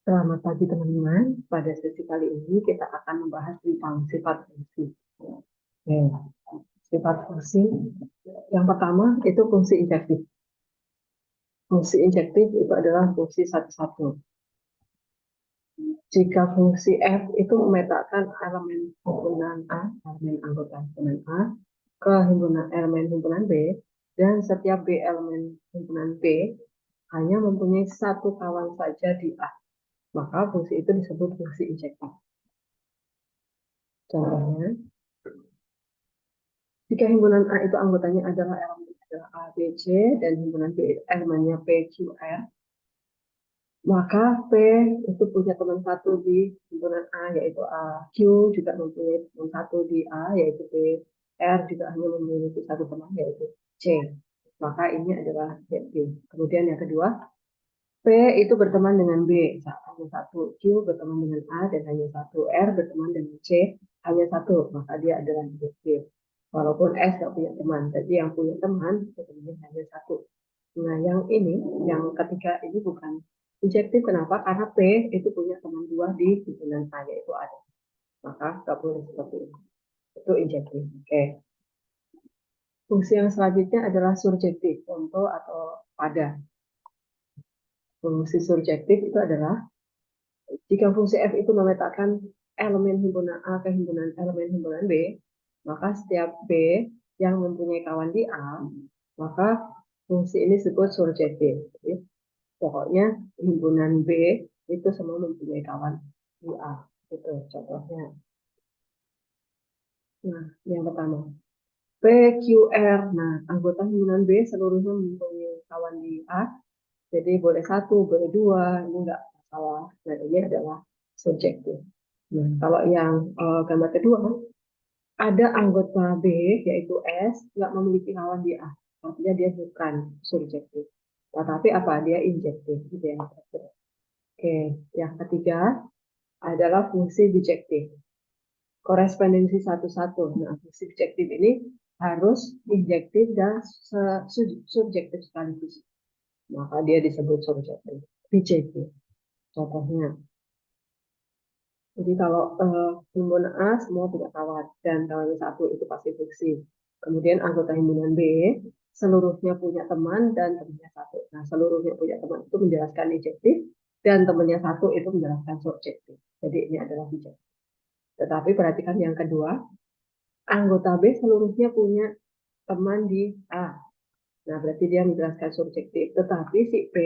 Selamat pagi teman-teman. Pada sesi kali ini kita akan membahas tentang sifat fungsi. Oke, sifat fungsi. Yang pertama itu fungsi injektif. Fungsi injektif itu adalah fungsi satu-satu. Jika fungsi F itu memetakan elemen himpunan A, elemen anggota himpunan A, ke himpunan elemen himpunan B, dan setiap B elemen himpunan B hanya mempunyai satu kawan saja di A, maka fungsi itu disebut fungsi injektif. Contohnya, jika himpunan A itu anggotanya adalah elemen adalah A, B, C, dan himpunan B elemennya P, Q, R, maka P itu punya teman satu di himpunan A, yaitu A. Q juga mempunyai teman satu di A, yaitu B. R juga hanya memiliki satu teman, yaitu C. Maka ini adalah B. Kemudian yang kedua, P itu berteman dengan B, hanya satu. Q berteman dengan A dan hanya satu. R berteman dengan C, hanya satu. Maka dia adalah B. Walaupun S tidak punya teman, tapi yang punya teman sebenarnya hanya satu. Nah, yang ini, yang ketiga ini bukan injektif. Kenapa? Karena P itu punya teman dua di himpunan A, yaitu ada. Maka nggak boleh seperti itu. Itu injektif. Oke. Fungsi yang selanjutnya adalah surjektif, contoh atau pada. Fungsi surjektif itu adalah jika fungsi F itu memetakan elemen himpunan A ke himpunan elemen himpunan B, maka setiap B yang mempunyai kawan di A, maka fungsi ini disebut surjektif. Jadi, pokoknya himpunan B itu semua mempunyai kawan di A. Itu contohnya. Nah, yang pertama. PQR. Nah, anggota himpunan B seluruhnya mempunyai kawan di A. Jadi boleh satu, boleh dua, ini enggak masalah. Nah, ini adalah subjektif. Nah, kalau yang gambar kedua, ada anggota B, yaitu S, nggak memiliki kawan di A. Artinya dia bukan subjektif. Tetapi apa? Dia injektif. Gitu ya. Oke, yang ketiga adalah fungsi bijektif. Korespondensi satu-satu. Nah, fungsi bijektif ini harus injektif dan subjektif sekaligus. Maka dia disebut subjektif. Bijektif. Contohnya, jadi kalau himpunan A semua punya kawan dan kawan satu itu pasti fungsi. Kemudian anggota himpunan B seluruhnya punya teman dan temannya satu. Nah, seluruhnya punya teman itu menjelaskan injektif dan temannya satu itu menjelaskan subjektif. Jadi ini adalah bijektif. Tetapi perhatikan yang kedua, anggota B seluruhnya punya teman di A. Nah, berarti dia menjelaskan subjektif. Tetapi si P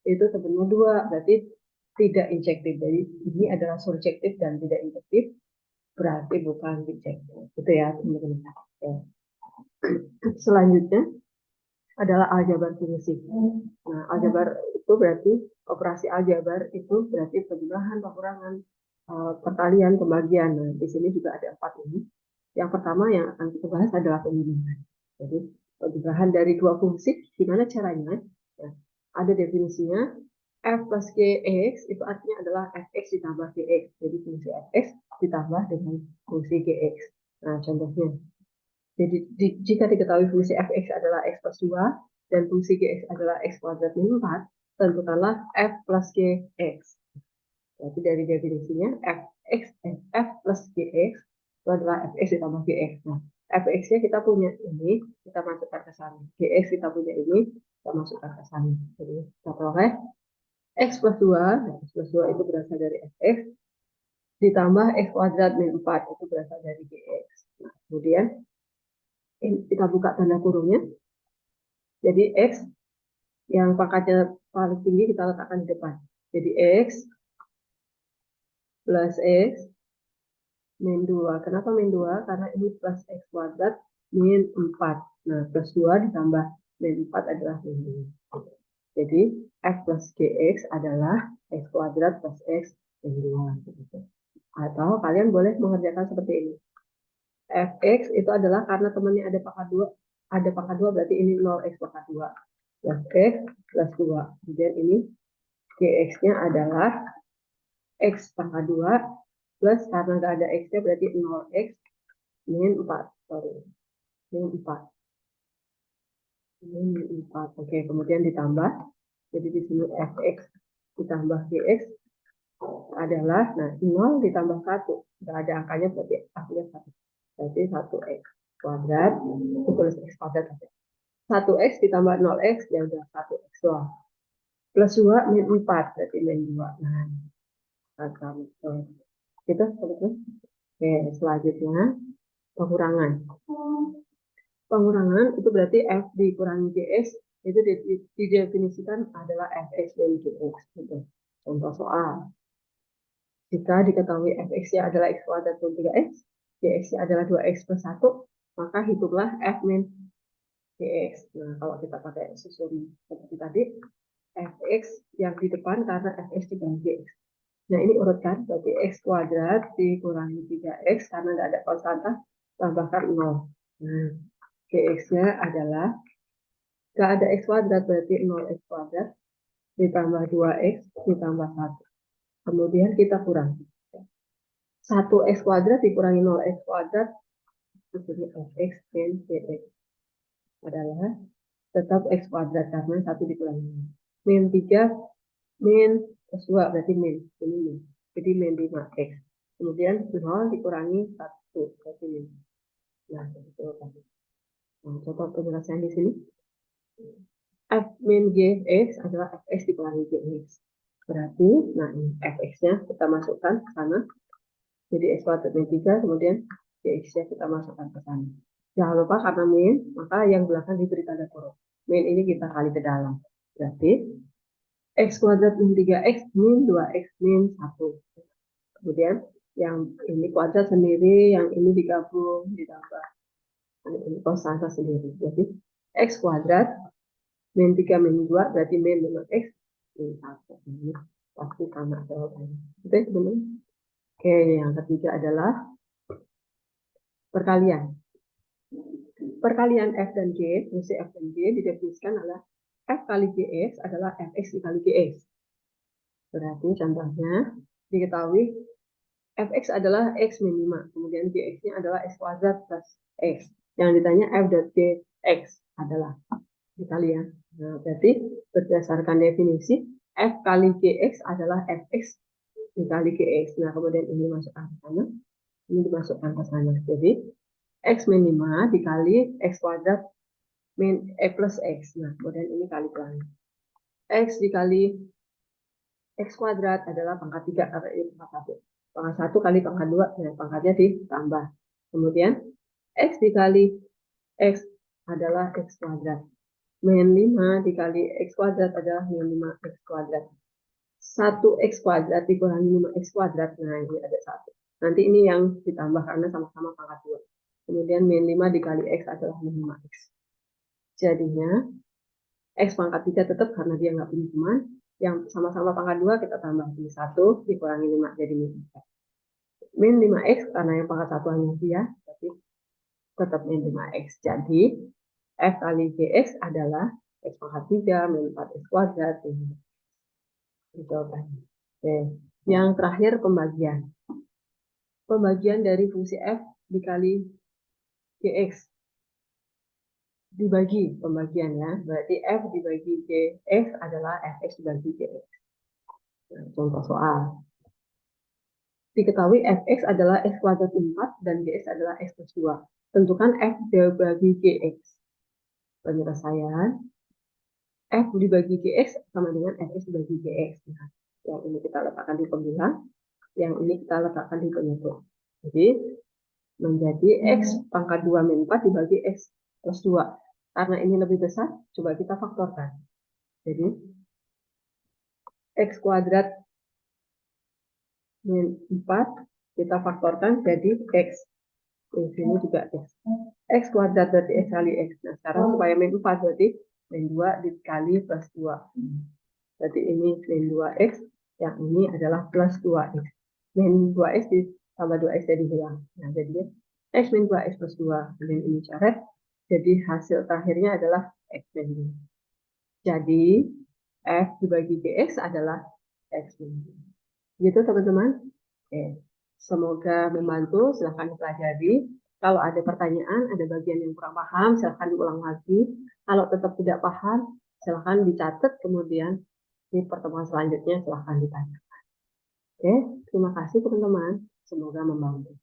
itu sebenarnya dua, berarti tidak injektif. Jadi ini adalah subjektif dan tidak injektif, berarti bukan bijektif. Gitu ya, teman-teman. Ya. Selanjutnya adalah aljabar fungsi. Nah, aljabar itu berarti operasi aljabar itu berarti penjumlahan, pengurangan, perkalian, pembagian. Nah, di sini juga ada 4 ini. Yang pertama yang akan kita bahas adalah penjumlahan. Jadi penjumlahan dari dua fungsi, gimana caranya? Nah, ada definisinya. F plus Gx itu artinya adalah Fx ditambah Gx. Jadi fungsi Fx ditambah dengan fungsi Gx. Nah, contohnya. Jadi jika diketahui fungsi Fx adalah x plus 2 dan fungsi Gx adalah x kuadrat min 4, tentukanlah F plus Gx. Jadi dari definisinya F plus Gx itu adalah Fx ditambah Gx. Nah, Fx-nya kita punya ini, kita masukkan ke sana. Gx kita punya ini, kita masukkan ke sana. Jadi kita peroleh X plus 2, nah, X plus 2 itu berasal dari Fx, ditambah X kuadrat min 4, itu berasal dari Gx. Nah, kemudian kita buka tanda kurungnya. Jadi X yang pangkatnya paling tinggi kita letakkan di depan. Jadi X plus X min 2. Kenapa min 2? Karena ini plus X kuadrat min 4. Nah, plus 2 ditambah min 4 adalah min 2. Jadi F plus GX adalah X kuadrat plus X min 2. Atau kalian boleh mengerjakan seperti ini. Fx itu adalah karena temannya ada pangkat 2, ada pangkat 2 berarti ini 0x pangkat 2 plus x plus 2. Kemudian ini gx-nya adalah x pangkat 2 plus karena nggak ada x-nya berarti 0x min 4. Sorry, min 4. Min 4. Oke, kemudian ditambah. Jadi di sini fx ditambah gx adalah, nah 0 ditambah 1, nggak ada angkanya berarti hasilnya 1. Berarti 1x kuadrat plus x kuadrat. 1x ditambah 0x ya udah 1x doang. Plus 2 min 4 berarti min 2. Nah, gitu teman-teman. Oke, selanjutnya pengurangan. Pengurangan itu berarti f dikurangi gs itu didefinisikan adalah fx dari gx. Gitu. Contoh soal. Jika diketahui fx-nya adalah x kuadrat min 3x, gx-nya adalah 2x plus 1, maka hitunglah f min gx. Nah, kalau kita pakai susun seperti tadi, fx yang di depan karena fx dibagi gx. Nah, ini urutkan, berarti x kuadrat dikurangi 3x, karena nggak ada konstanta, tambahkan 0. Nah, gx-nya adalah, nggak ada x kuadrat, berarti 0x kuadrat, ditambah 2x, ditambah 1. Kemudian kita kurangi. 1x kuadrat dikurangi 0x kuadrat, hasilnya fx min gx adalah tetap x kuadrat, karena 1 dikurangi 0. Min 3, min plus 2, berarti min. Ini min. Jadi min 5x. Kemudian 0 dikurangi 1, berarti min. Nah, itu tadi. Nah, contoh penjelasan di sini. F min gx adalah fx dikurangi gx. Berarti, nah ini fx-nya kita masukkan ke sana. Jadi x kuadrat min 3, kemudian gx-nya kita masukkan ke sana. Jangan lupa karena min, maka yang belakang diberi tanda kurung. Min ini kita kali ke dalam. Berarti, x kuadrat min 3x min 2x min 1. Kemudian, yang ini kuadrat sendiri, yang ini digabung, ditambah. Ini konstanta sendiri. Jadi, x kuadrat min 3 min 2 berarti min 5x min 1. Ini pasti sama jawabannya. Oke, teman-teman. Oke, yang ketiga adalah perkalian. Perkalian f dan g, fungsi f dan g didefinisikan adalah f kali gx adalah fx dikali gx. Berarti contohnya diketahui fx adalah x min 5, kemudian gx-nya adalah x kuadrat plus x. Yang ditanya f dan gx adalah dikalian. Nah, berarti berdasarkan definisi f kali gx adalah fx dikali gx. Nah, kemudian ini masukkan ke sana, ini dimasukkan ke sana. Jadi x min 5 dikali x kuadrat min plus x. Nah, kemudian ini kali pelan. X dikali x kuadrat adalah pangkat 3 karena ini pangkat 1. Pangkat 1 kali pangkat 2, nah pangkatnya ditambah. Kemudian x dikali x adalah x kuadrat. Min 5 dikali x kuadrat adalah min 5x kuadrat. 1x kuadrat dikurangi 5x kuadrat, nah ini ada 1. Nanti ini yang ditambah karena sama-sama pangkat 2. Kemudian min 5 dikali x adalah min 5x. Jadinya x pangkat 3 tetap karena dia nggak punya teman. Yang sama-sama pangkat 2 kita tambah. Min 1 dikurangi 5 jadi min 4. Min 5x karena yang pangkat 1 hanya dia, tapi tetap min 5x. Jadi f kali gx adalah x pangkat 3 min 4x kuadrat. Jawabannya. Oke. Yang terakhir pembagian. Pembagian dari fungsi f dikali gx. Dibagi pembagiannya, berarti f dibagi gx adalah fx dibagi gx. Nah, contoh soal. Diketahui fx adalah x kuadrat 4 dan gx adalah x plus 2. Tentukan f dibagi gx. Penyelesaian f dibagi gx sama dengan fx dibagi gx. Nah, yang ini kita letakkan di pembilang, yang ini kita letakkan di penyebut. Jadi menjadi x pangkat 2 min 4 dibagi x plus 2. Karena ini lebih besar, coba kita faktorkan. Jadi x kuadrat min 4 kita faktorkan jadi x. Di sini juga x. X kuadrat berarti x kali x. Nah, sekarang supaya min 4 berarti min 2 dikali plus 2. Berarti ini min 2x, yang ini adalah plus 2x. Min 2x ditambah 2x jadi hilang. Nah, jadi x min 2x plus 2. Kemudian ini coret. Jadi hasil terakhirnya adalah x min 2. Jadi f dibagi gx adalah x min 2. Gitu teman-teman. Oke. Semoga membantu. Silahkan dipelajari. Kalau ada pertanyaan, ada bagian yang kurang paham, silahkan diulang lagi. Kalau tetap tidak paham, silahkan dicatat. Kemudian di pertemuan selanjutnya silahkan ditanyakan. Oke. Terima kasih teman-teman, semoga membantu.